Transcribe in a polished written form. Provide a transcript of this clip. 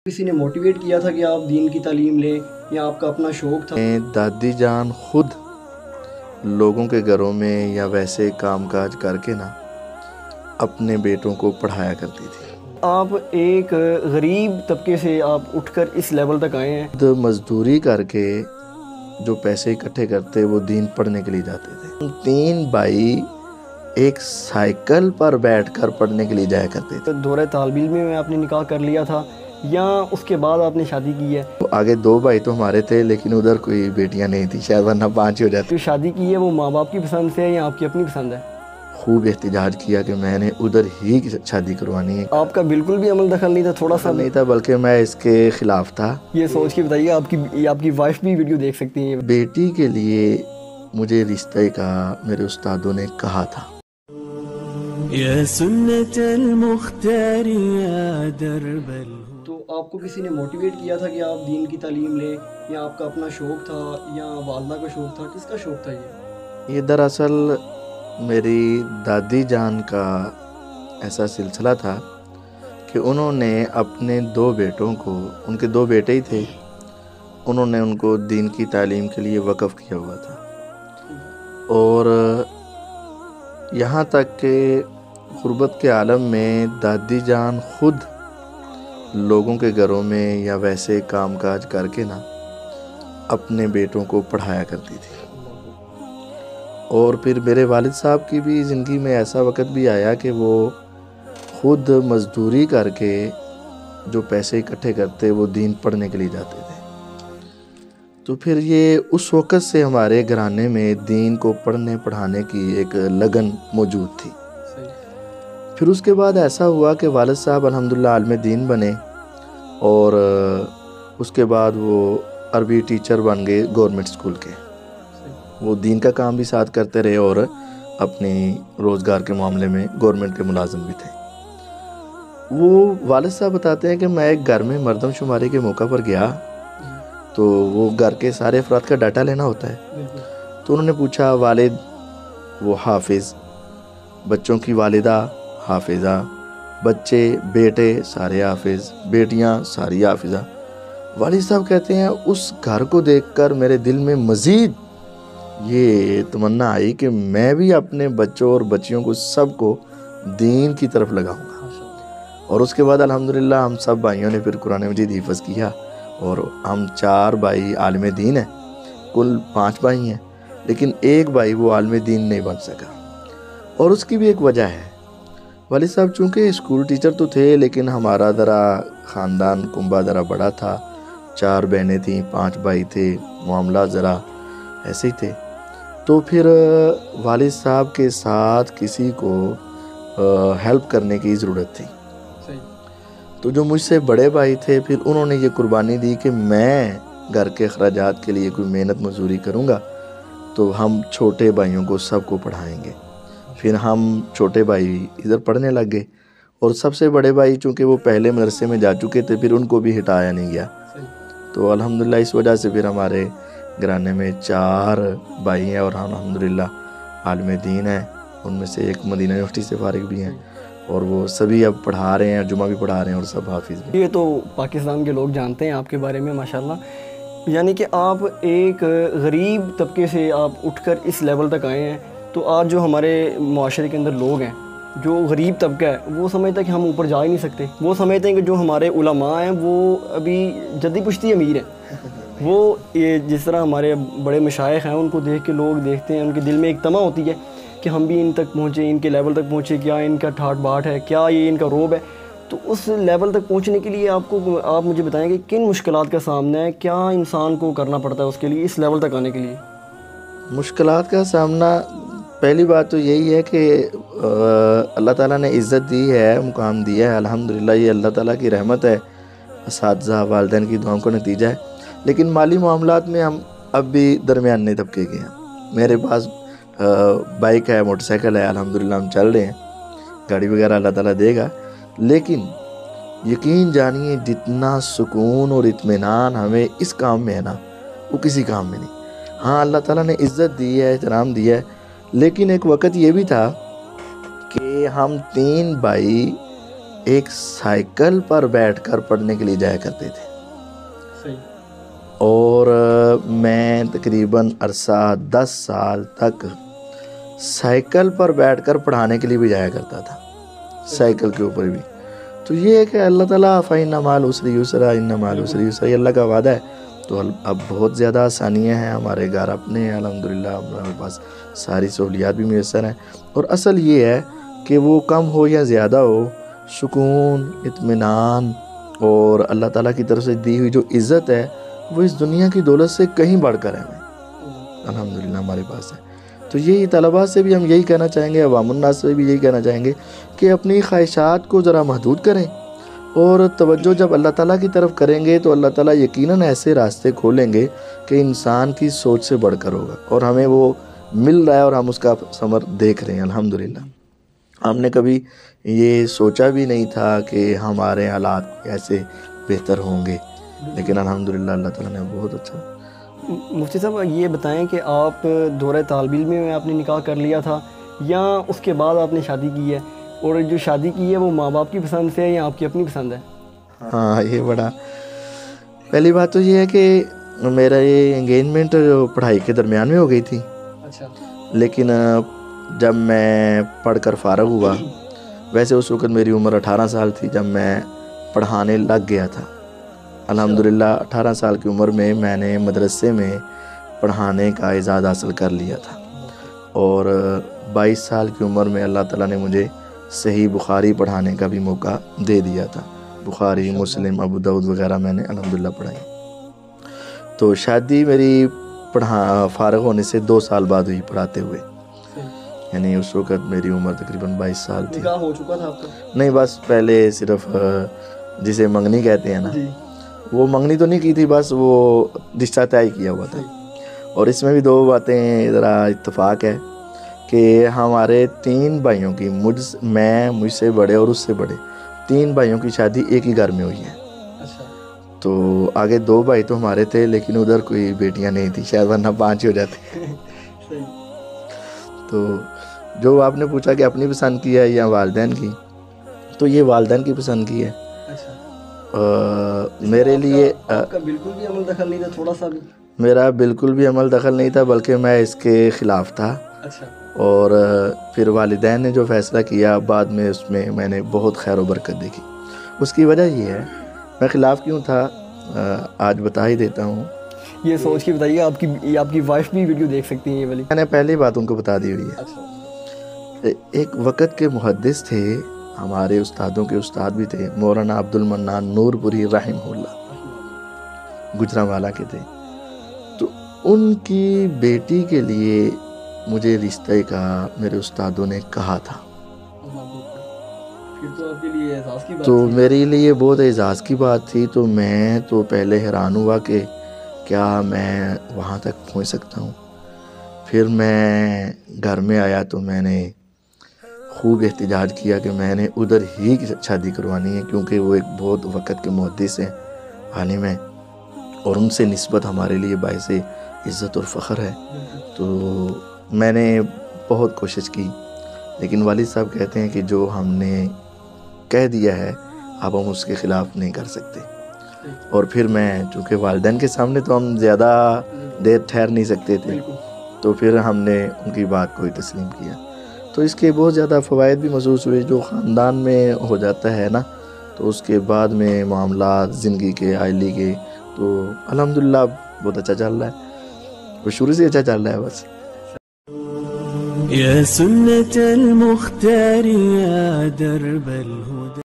کسی نے موٹیویٹ کیا تھا کہ آپ دین کی تعلیم لیں یا آپ کا اپنا شوق تھا؟ دادی جان خود لوگوں کے گھروں میں یا ویسے کام کاج کر کے نا اپنے بیٹوں کو پڑھایا کرتی تھی۔ آپ ایک غریب طبقے سے آپ اٹھ کر اس لیول تک آئے ہیں۔ خود مزدوری کر کے جو پیسے اکٹھے کرتے وہ دین پڑھنے کے لیے جاتے تھے۔ 3 بھائی ایک سائیکل پر بیٹھ کر پڑھنے کے لیے جایا کرتے تھے۔ دورہ طالب علم میں آپ نے نکاح کر لیا تھا یا اس کے بعد آپ نے شادی کی ہے؟ آگے 2 بھائی تو ہمارے تھے لیکن ادھر کوئی بیٹیاں نہیں تھی، شاید ورنہ 5 ہی ہو جاتی۔ جو شادی کی ہے وہ ماں باپ کی پسند سے ہے یا آپ کی اپنی پسند ہے؟ خوب احتجاج کیا کہ میں نے ادھر ہی شادی کروانی ہے۔ آپ کا بالکل بھی عمل دخل نہیں تھا؟ تھوڑا سا نہیں تھا، بلکہ میں اس کے خلاف تھا۔ یہ سوچ کے بتائیے، آپ کی وائف بھی ویڈیو دیکھ سکتی ہیں۔ بیٹی کے لیے مجھے رشتے کا میرے استادوں نے کہا تھا۔ یا سنت المختار یا درب تو آپ کو کسی نے موٹیویٹ کیا تھا کہ آپ دین کی تعلیم لیں یا آپ کا اپنا شوق تھا یا والدہ کا شوق تھا؟ کس کا شوق تھا یہ دراصل میری دادی جان کا ایسا سلسلہ تھا کہ انہوں نے اپنے 2 بیٹوں کو، ان کے 2 بیٹے ہی تھے، انہوں نے ان کو دین کی تعلیم کے لیے وقف کیا ہوا تھا، اور یہاں تک کہ غربت کے عالم میں دادی جان خود لوگوں کے گھروں میں یا ویسے کام کاج کر کے نا اپنے بیٹوں کو پڑھایا کرتی تھی۔ اور پھر میرے والد صاحب کی بھی زندگی میں ایسا وقت بھی آیا کہ وہ خود مزدوری کر کے جو پیسے اکٹھے کرتے وہ دین پڑھنے کے لیے جاتے تھے۔ تو پھر یہ اس وقت سے ہمارے گھرانے میں دین کو پڑھنے پڑھانے کی ایک لگن موجود تھی۔ پھر اس کے بعد ایسا ہوا کہ والد صاحب الحمدللہ عالم دین بنے، اور اس کے بعد وہ عربی ٹیچر بن گئے گورنمنٹ اسکول کے۔ وہ دین کا کام بھی ساتھ کرتے رہے اور اپنی روزگار کے معاملے میں گورنمنٹ کے ملازم بھی تھے۔ وہ والد صاحب بتاتے ہیں کہ میں ایک گھر میں مردم شماری کے موقع پر گیا تو وہ گھر کے سارے افراد کا ڈاٹا لینا ہوتا ہے، تو انہوں نے پوچھا والد وہ حافظ، بچوں کی والدہ حافظہ، بچے بیٹے سارے حافظ، بیٹیاں ساری حافظہ۔ والد صاحب کہتے ہیں اس گھر کو دیکھ کر میرے دل میں مزید یہ تمنا آئی کہ میں بھی اپنے بچوں اور بچیوں کو سب کو دین کی طرف لگاؤں گا۔ اور اس کے بعد الحمدللہ ہم سب بھائیوں نے پھر قرآن مجید حفظ کیا، اور ہم 4 بھائی عالم دین ہیں، کل 5 بھائی ہیں، لیکن ایک بھائی وہ عالم دین نہیں بن سکا، اور اس کی بھی ایک وجہ ہے۔ والد صاحب چونکہ اسکول ٹیچر تو تھے لیکن ہمارا ذرا خاندان کنبہ ذرا بڑا تھا، 4 بہنیں تھیں، 5 بھائی تھے، معاملات ذرا ایسے ہی تھے، تو پھر والد صاحب کے ساتھ کسی کو ہیلپ کرنے کی ضرورت تھی۔ تو جو مجھ سے بڑے بھائی تھے پھر انہوں نے یہ قربانی دی کہ میں گھر کے اخراجات کے لیے کوئی محنت مزدوری کروں گا تو ہم چھوٹے بھائیوں کو سب کو پڑھائیں گے۔ پھر ہم چھوٹے بھائی ادھر پڑھنے لگ گئے، اور سب سے بڑے بھائی چونکہ وہ پہلے مدرسے میں جا چکے تھے پھر ان کو بھی ہٹایا نہیں گیا، تو الحمدللہ اس وجہ سے پھر ہمارے گھرانے میں 4 بھائی ہیں اور ہم الحمدللہ عالم دین ہیں۔ ان میں سے ایک مدینہ یونیورسٹی سے فارغ بھی ہیں، اور وہ سبھی اب پڑھا رہے ہیں، جمعہ بھی پڑھا رہے ہیں، اور سب حافظ بھی۔ یہ تو پاکستان کے لوگ جانتے ہیں آپ کے بارے میں ماشاءاللہ، یعنی کہ آپ ایک غریب طبقے سے آپ اٹھ کر اس لیول تک آئے ہیں۔ تو آج جو ہمارے معاشرے کے اندر لوگ ہیں جو غریب طبقہ ہے وہ سمجھتا ہے کہ ہم اوپر جا ہی نہیں سکتے، وہ سمجھتے ہیں کہ جو ہمارے علماء ہیں وہ ابھی جدی پشتی امیر ہیں۔ وہ جس طرح ہمارے بڑے مشائخ ہیں ان کو دیکھ کے لوگ دیکھتے ہیں، ان کے دل میں ایک تمع ہوتی ہے کہ ہم بھی ان تک پہنچے، ان کے لیول تک پہنچے، کیا ان کا ٹھاٹ باٹ ہے، کیا یہ ان کا روب ہے۔ تو اس لیول تک پہنچنے کے لیے آپ مجھے بتائیں کہ کن مشکلات کا سامنا ہے، کیا انسان کو کرنا پڑتا ہے اس کے لیے، اس لیول تک آنے کے لیے؟ مشکلات کا سامنا پہلی بات تو یہی ہے کہ اللہ تعالیٰ نے عزت دی ہے، مقام دیا ہے، الحمدللہ یہ اللہ تعالیٰ کی رحمت ہے، اساتذہ والدین کی دعاؤں کا نتیجہ ہے۔ لیکن مالی معاملات میں ہم اب بھی درمیانے طبقے کے ہیں۔ میرے پاس بائک ہے، موٹر سائیکل ہے، الحمدللہ ہم چل رہے ہیں، گاڑی وغیرہ اللہ تعالیٰ دے گا، لیکن یقین جانیے جتنا سکون اور اطمینان ہمیں اس کام میں ہے نا وہ کسی کام میں نہیں۔ ہاں اللہ تعالیٰ نے عزت دی ہے، احترام دیا ہے، لیکن ایک وقت یہ بھی تھا کہ ہم 3 بھائی ایک سائیکل پر بیٹھ کر پڑھنے کے لیے جایا کرتے تھے، اور میں تقریباً عرصہ 10 سال تک سائیکل پر بیٹھ کر پڑھانے کے لیے بھی جایا کرتا تھا، سائیکل کے اوپر بھی۔ تو یہ ہے کہ اللہ تعالیٰ فَإِنَّ مَعَ الْعُسْرِ يُسْرًا إِنَّ مَعَ الْعُسْرِ يُسْرًا، یہ اللہ کا وعدہ ہے۔ تو اب بہت زیادہ آسانیاں ہیں، ہمارے گھر اپنے ہیں الحمدللہ، ہمارے پاس ساری سہولیات بھی میسر ہیں، اور اصل یہ ہے کہ وہ کم ہو یا زیادہ ہو، سکون، اطمینان اور اللہ تعالیٰ کی طرف سے دی ہوئی جو عزت ہے وہ اس دنیا کی دولت سے کہیں بڑھ کر ہے، الحمدللہ ہمارے پاس ہے۔ تو یہی طلباء سے بھی ہم یہی کہنا چاہیں گے، عوام الناس سے بھی یہی کہنا چاہیں گے کہ اپنی خواہشات کو ذرا محدود کریں، اور توجہ جب اللہ تعالیٰ کی طرف کریں گے تو اللہ تعالیٰ یقیناً ایسے راستے کھولیں گے کہ انسان کی سوچ سے بڑھ کر ہوگا، اور ہمیں وہ مل رہا ہے اور ہم اس کا ثمر دیکھ رہے ہیں الحمدللہ۔ ہم نے کبھی یہ سوچا بھی نہیں تھا کہ ہمارے حالات ایسے بہتر ہوں گے، لیکن الحمدللہ اللہ تعالیٰ نے بہت اچھا۔ مفتی صاحب یہ بتائیں کہ آپ دورہ طالب علم میں آپ نے نکاح کر لیا تھا یا اس کے بعد آپ نے شادی کی ہے، اور جو شادی کی ہے وہ ماں باپ کی پسند سے ہے یا آپ کی اپنی پسند ہے؟ ہاں یہ بڑا، پہلی بات تو یہ ہے کہ میرا یہ انگیجمنٹ پڑھائی کے درمیان میں ہو گئی تھی، اچھا، لیکن جب میں پڑھ کر فارغ ہوا، ویسے اس وقت میری عمر 18 سال تھی جب میں پڑھانے لگ گیا تھا الحمدللہ۔ 18 سال کی عمر میں میں نے مدرسے میں پڑھانے کا اعزاز حاصل کر لیا تھا، اور 22 سال کی عمر میں اللہ تعالیٰ نے مجھے صحیح بخاری پڑھانے کا بھی موقع دے دیا تھا، بخاری، مسلم، ابو داؤد وغیرہ میں نے الحمدللہ پڑھائی۔ تو شادی میری فارغ ہونے سے 2 سال بعد ہوئی پڑھاتے ہوئے، یعنی اس وقت میری عمر تقریباً 22 سال تھی۔ نکاح ہو چکا تھا آپ کا؟ نہیں، بس پہلے صرف جسے منگنی کہتے ہیں نا، وہ منگنی تو نہیں کی تھی، بس وہ رشتہ طے کیا ہوا تھا۔ اور اس میں بھی 2 باتیں ذرا اتفاق ہے کہ ہمارے 3 بھائیوں کی، مجھ سے بڑے اور اس سے بڑے 3 بھائیوں کی شادی ایک ہی گھر میں ہوئی ہے۔ تو آگے 2 بھائی تو ہمارے تھے، لیکن ادھر کوئی بیٹیاں نہیں تھی، شاید ورنہ 5 ہی ہو جاتے۔ تو جو آپ نے پوچھا کہ اپنی پسند کی ہے یا والدین کی، تو یہ والدین کی پسند کی ہے۔ میرے لیے آپ کا بالکل بھی عمل دخل نہیں تھا، تھوڑا سا بھی؟ میرا بالکل بھی عمل دخل نہیں تھا، بلکہ میں اس کے خلاف تھا۔ اور پھر والدین نے جو فیصلہ کیا بعد میں، اس میں میں نے بہت خیر و برکت دیکھی۔ اس کی وجہ یہ ہے، میں خلاف کیوں تھا آج بتا ہی دیتا ہوں۔ یہ سوچ کے بتائیے، آپ کی وائف بھی ویڈیو دیکھ سکتی ہیں یہ والی؟ میں نے پہلی بات ان کو بتا دی ہوئی ہے۔ ایک وقت کے محدث تھے، ہمارے استادوں کے استاد بھی تھے، مولانا عبد المنان نور پوری رحمہ اللہ، گجرانوالہ کے تھے۔ تو ان کی بیٹی کے لیے مجھے رشتے کا میرے استادوں نے کہا تھا، تو میرے لیے بہت اعزاز کی بات تھی۔ تو میں تو پہلے حیران ہوا کہ کیا میں وہاں تک پہنچ سکتا ہوں۔ پھر میں گھر میں آیا تو میں نے خوب احتجاج کیا کہ میں نے ادھر ہی شادی کروانی ہے، کیونکہ وہ ایک بہت وقت کے محدث ہیں، عالم ہیں، اور ان سے نسبت ہمارے لیے باعث عزت اور فخر ہے۔ تو میں نے بہت کوشش کی، لیکن والد صاحب کہتے ہیں کہ جو ہم نے کہہ دیا ہے اب ہم اس کے خلاف نہیں کر سکتے۔ اور پھر میں، چونکہ والدین کے سامنے تو ہم زیادہ دیر ٹھہر نہیں سکتے تھے، تو پھر ہم نے ان کی بات کو ہی تسلیم کیا۔ تو اس کے بہت زیادہ فوائد بھی محسوس ہوئے، جو خاندان میں ہو جاتا ہے نا، تو اس کے بعد میں معاملات زندگی کے، عائلی کے، تو الحمدللہ بہت اچھا چل رہا ہے، وہ شروع سے اچھا چل رہا ہے بس۔ يا سنة المختار يا درب الهدى